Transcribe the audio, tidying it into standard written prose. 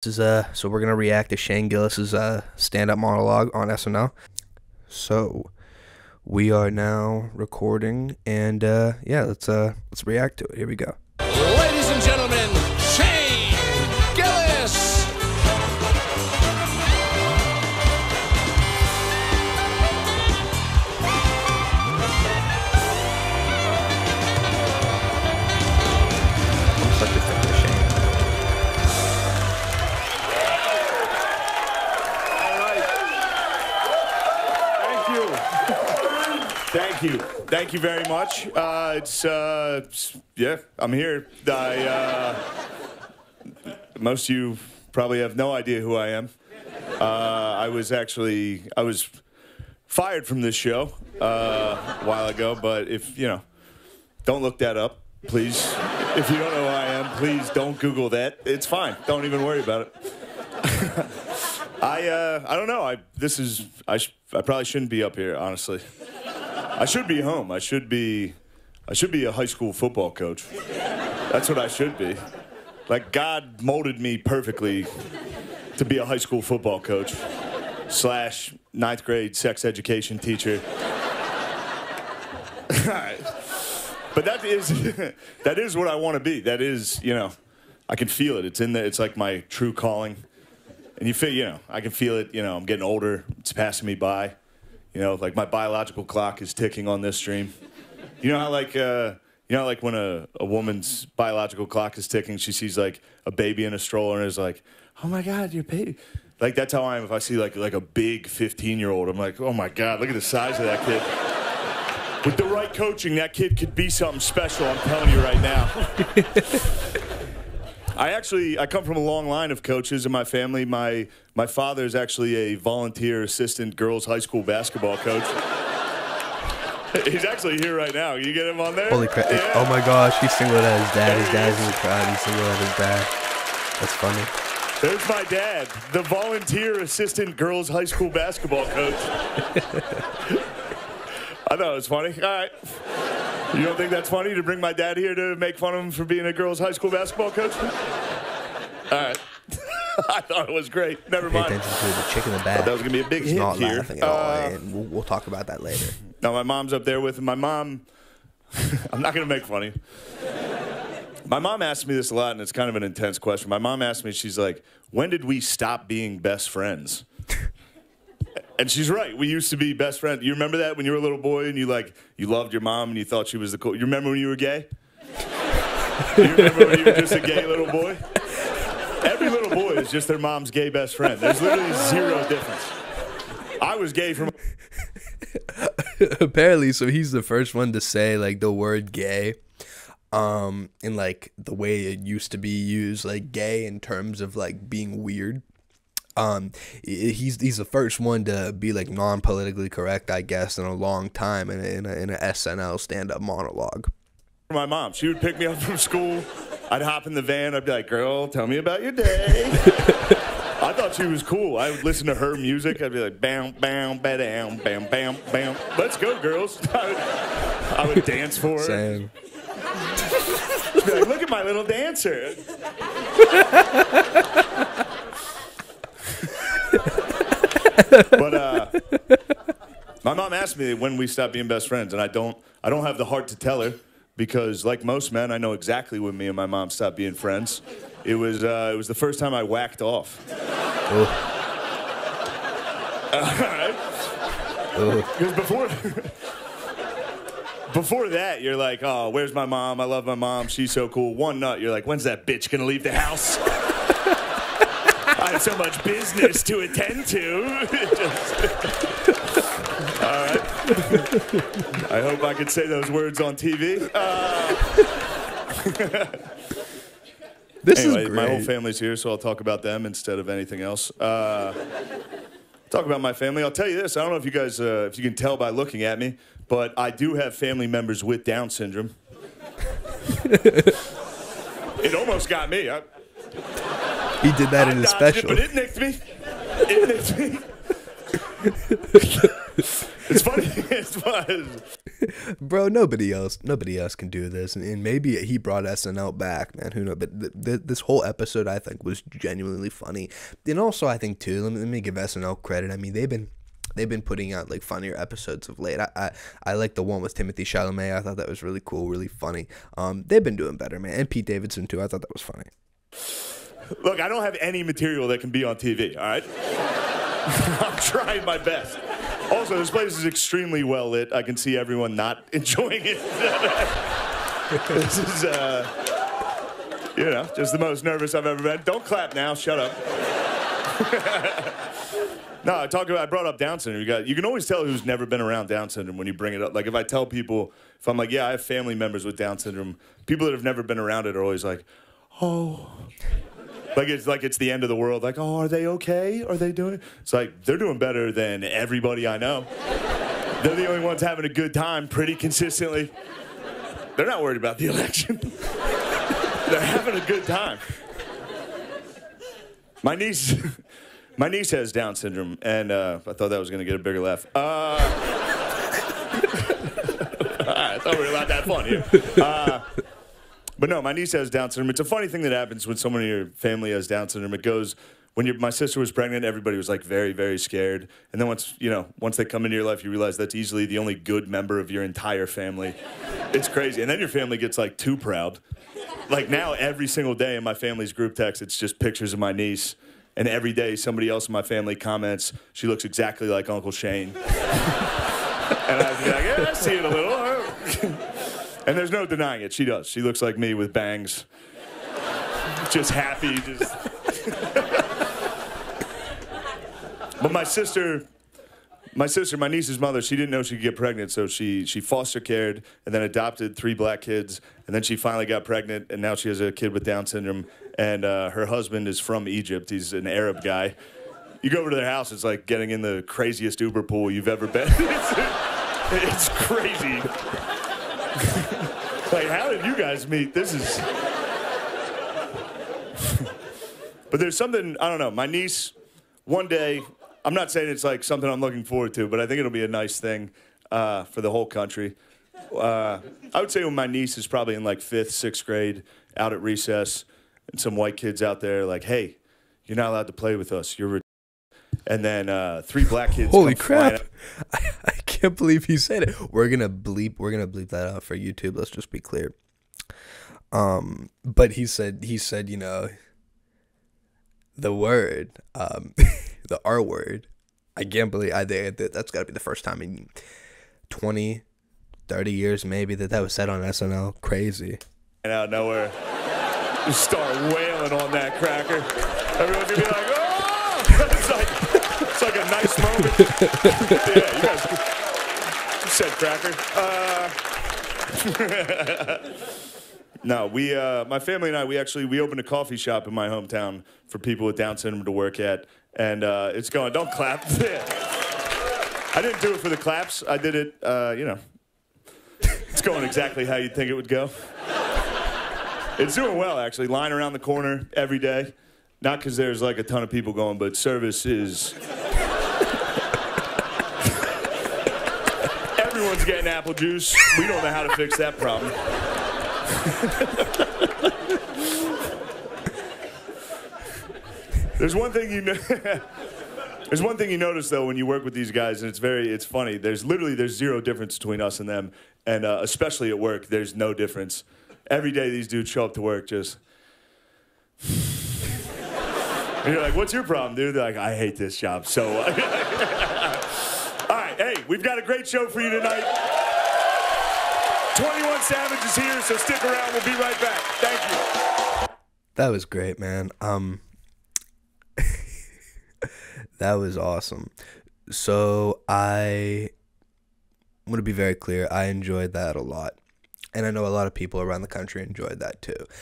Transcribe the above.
This is so we're gonna react to Shane Gillis's stand-up monologue on SNL. So we are now recording, and yeah, let's react to it. Here we go. Ladies and gentlemen, Shane Gillis. I'm such a fan of Shane. Thank you very much. Yeah, I'm here. Most of you probably have no idea who I am. I was fired from this show a while ago, but don't look that up, please. If you don't know who I am, please don't Google that. It's fine. Don't even worry about it. I don't know. I probably shouldn't be up here, honestly. I should be home. I should be a high school football coach. That's what I should be. Like, God molded me perfectly to be a high school football coach / ninth grade sex education teacher. But that is what I want to be. That is, I can feel it. It's in there. It's like my true calling. And you feel, I can feel it. I'm getting older. It's passing me by. Like my biological clock is ticking on this stream. You know how like when a woman's biological clock is ticking, she sees like a baby in a stroller and is like, oh my God, your baby. Like that's how I am if I see like a big 15-year-old. I'm like, oh my God, look at the size of that kid. With the right coaching, that kid could be something special, I'm telling you right now. I come from a long line of coaches in my family. My father is actually a volunteer assistant girls high school basketball coach. He's actually here right now. Can you get him on there? Holy crap! Yeah. Oh my gosh, he's singled at his dad. His dad's in the crowd. He's singled at his dad. That's funny. There's my dad, the volunteer assistant girls high school basketball coach. I thought it was funny. All right. You don't think that's funny to bring my dad here to make fun of him for being a girls' high school basketball coach? All right. I thought it was great. Never mind. Pay attention to the chick in the back. That was going to be a big He's hit not here. laughing at all, and we'll talk about that later. Now, my mom's up there with him. My mom, I'm not going to make fun of you. My mom asked me this a lot, and it's kind of an intense question. My mom asked me, she's like, when did we stop being best friends? And she's right. We used to be best friends. You remember that when you were a little boy and you loved your mom and you thought she was the cool. You remember when you were gay? You remember when you were just a gay little boy? Every little boy is just their mom's gay best friend. There's literally zero difference. I was gay from. Apparently, so he's the first one to say like the word gay, in like the way it used to be used, like gay in terms of like being weird. He's the first one to be like non-politically correct, I guess, in a long time in a SNL stand-up monologue. My mom, she would pick me up from school. I'd hop in the van. I'd be like, "Girl, tell me about your day." I thought she was cool. I would listen to her music. I'd be like, "Bam, bam, ba-dam, bam, bam, bam. Let's go, girls." I would dance for her. Same. Be like, "Look at my little dancer." But my mom asked me when we stopped being best friends, and I don't have the heart to tell her because, like most men, I know exactly when me and my mom stopped being friends. It was the first time I whacked off. Because before that, you're like, "Oh, where's my mom? I love my mom. She's so cool." One nut, you're like, "When's that bitch gonna leave the house?" I have so much business to attend to. All right. I hope I could say those words on TV. This anyway, is great. My whole family's here, so I'll talk about them instead of anything else. Talk about my family. I'll tell you this. I don't know if you guys, if you can tell by looking at me, but I do have family members with Down syndrome. It almost got me. He did that in his special. But it nicked me. It nicked me. It's funny. It's funny. Bro, nobody else can do this, and maybe he brought SNL back, man. Who knows? But this whole episode, I think, was genuinely funny. And also, I think too, let me give SNL credit. I mean, they've been putting out like funnier episodes of late. I like the one with Timothy Chalamet. I thought that was really cool, really funny. They've been doing better, man. And Pete Davidson too. I thought that was funny. Look, I don't have any material that can be on TV. All right, I'm trying my best. Also, this place is extremely well lit. I can see everyone not enjoying it. This is, just the most nervous I've ever been. Don't clap now. Shut up. No, I brought up Down syndrome. You can always tell who's never been around Down syndrome when you bring it up. Like, if I tell people, if I'm like, yeah, I have family members with Down syndrome, people that have never been around it are always like, oh. Like it's the end of the world. Like, oh, are they okay? Are they doing? It's like they're doing better than everybody I know. They're the only ones having a good time pretty consistently. They're not worried about the election. They're having a good time. My niece has Down syndrome, and I thought that was going to get a bigger laugh. I thought we were allowed that fun here. But no, my niece has Down syndrome. It's a funny thing that happens when someone in your family has Down syndrome. It goes, my sister was pregnant, everybody was like very, very scared. And then once they come into your life, you realize that's easily the only good member of your entire family. It's crazy. And then your family gets like too proud. Like now, every single day in my family's group text, it's just pictures of my niece. And every day, somebody else in my family comments, she looks exactly like Uncle Shane. And I'd be like, yeah, I see it a little. And there's no denying it. She does. She looks like me with bangs. Just happy. But my niece's mother, she didn't know she could get pregnant, so she foster cared and then adopted 3 black kids, and then she finally got pregnant, and now she has a kid with Down syndrome, and her husband is from Egypt. He's an Arab guy. You go over to their house, it's like getting in the craziest Uber pool you've ever been. It's crazy. Like, how did you guys meet? This is... But there's something, I don't know, my niece, one day, I'm not saying it's like something I'm looking forward to, but I think it'll be a nice thing for the whole country. I would say when my niece is probably in like 5th, 6th grade, out at recess, and some white kids out there like, hey, you're not allowed to play with us. You're and then 3 black kids. Holy crap! I can't believe he said it. We're gonna bleep that out for YouTube. Let's just be clear. But he said the word, the R word. I can't believe that's got to be the first time in 20, 30 years maybe that was said on SNL. Crazy. And out of nowhere, just start wailing on that cracker. Everyone's gonna be like, oh! It's like a nice moment. Yeah, you guys said cracker. No, my family and I, we opened a coffee shop in my hometown for people with Down syndrome to work at, and it's going. Don't clap. I didn't do it for the claps. I did it. It's going exactly how you'd think it would go. It's doing well, actually. Line around the corner every day. Not because there's like a ton of people going, but service is... Everyone's getting apple juice. We don't know how to fix that problem. There's one thing you know... There's one thing you notice, though, when you work with these guys, and it's funny. There's zero difference between us and them, and especially at work, there's no difference. Every day these dudes show up to work just... And you're like, what's your problem, dude? They're like, I hate this job so All right, hey, we've got a great show for you tonight. 21 Savage is here, so stick around. We'll be right back. Thank you. That was great, man. That was awesome. So I'm going to be very clear. I enjoyed that a lot. And I know a lot of people around the country enjoyed that too.